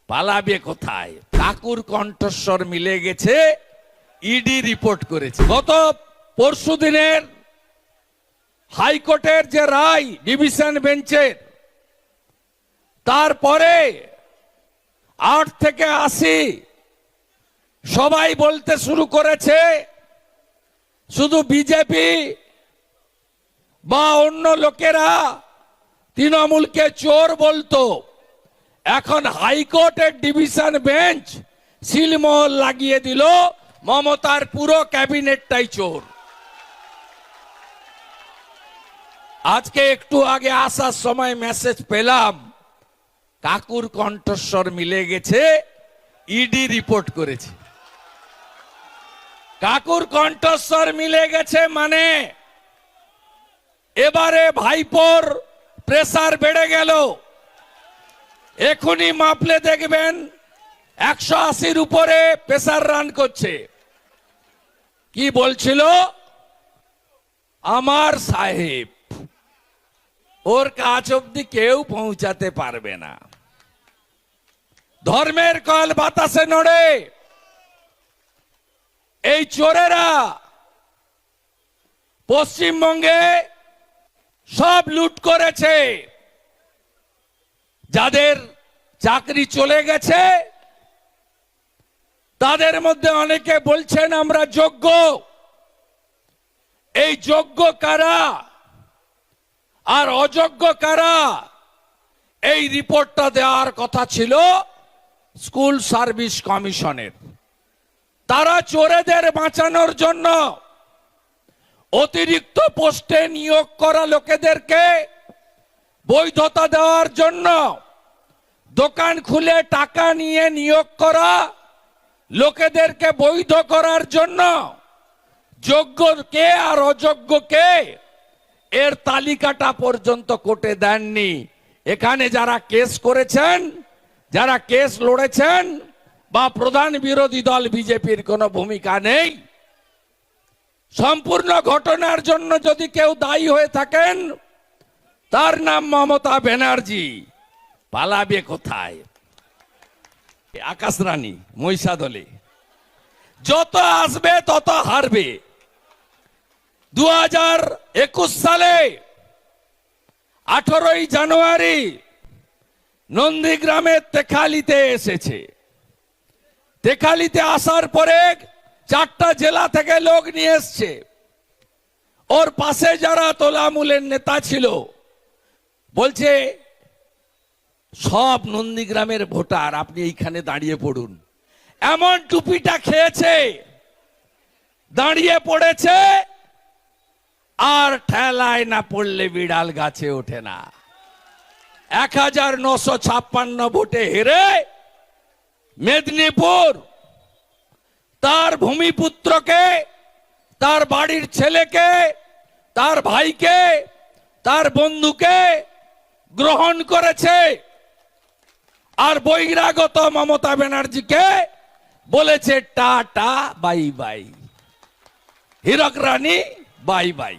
পালাবে কোথায়? কাকুর কণ্ঠস্বর মিলে গেছে, ইডি রিপোর্ট করেছে। গত পরশু দিনের হাইকোর্টের যে রায় ডিভিশন বেঞ্চের, তারপরে 8 থেকে 80 সবাই বলতে শুরু করেছে শুধু বিজেপি বা অন্য লোকেরা তৃণমূলকে চোর বলতো। এখন হাইকোর্টের ডিভিশন বেঞ্চ সিলমোহর লাগিয়ে দিল, মমতার পুরো ক্যাবিনেটটাই চোর। আজকে একটু আগে আসার সময় মেসেজ পেলাম, কাকুর কণ্ঠস্বর মিলে গেছে, ইডি রিপোর্ট করেছে। কাকুর কণ্ঠস্বর মিলে গেছে মানে এবারে ভাইপোর প্রেসার বেড়ে গেল। এখনই মাপলে দেখবেন 180-র উপরে প্রেসার রান করছে। কি বলছিল? আমার সাহেব, ওর কাছ অব্দি কেউ পৌঁছাতে পারবে না। ধর্মের কল বাতাসে নড়ে। এই চোরেরা পশ্চিমবঙ্গে সব লুট করেছে। যাদের চাকরি চলে গেছে তাদের মধ্যে অনেকে বলছেন আমরা যোগ্য। এই যোগ্য কারা আর অযোগ্য কারা, এই রিপোর্টটা দেওয়ার কথা ছিল স্কুল সার্ভিস কমিশনের। তারা চোরেদের বাঁচানোর জন্য অতিরিক্ত পোস্টে নিয়োগ করা লোকেদেরকে বৈধতা দেওয়ার জন্য, দোকান খুলে টাকা নিয়ে নিয়োগ করা লোকেদেরকে বৈধ করার জন্য যোগ্য কে আর অযোগ্য কে এর তালিকাটা পর্যন্ত কোর্টে দেননি। এখানে যারা কেস করেছেন, যারা কেস লড়েছেন, বা প্রধান বিরোধী দল বিজেপির কোনো ভূমিকা নেই। সম্পূর্ণ ঘটনার জন্য যদি কেউ দায়ী হয়ে থাকেন, তার নাম মমতা ব্যানার্জি। পালাবে কোথায়? আকাশ রানী মহিষাদলে যত আসবে তত হারবে। 2021 সালে 18ই জানুয়ারি নন্দীগ্রামের তেখালিতে এসেছে। তেখালিতে আসার পরে 4টা জেলা থেকে লোক নিয়ে এসছে। ওর পাশে যারা তোলামূলের নেতা ছিল বলছে সব নন্দীগ্রামের ভোটার, আপনি এইখানে দাঁড়িয়ে পড়ুন। এমন টুপিটা খেয়েছে, দাঁড়িয়ে পড়েছে, আর ঠেলায় না পড়লে বিড়াল গাছে ওঠে না। 1956 ভোটে হেরে মেদিনীপুর তার ভূমিপুত্রকে, তার বাড়ির ছেলেকে, তার ভাইকে, তার বন্ধুকে গ্রহণ করেছে। আর বহিরাগত মমতা ব্যানার্জিকে বলেছে টাটা বাই বাই, হীরক রানী বাই বাই।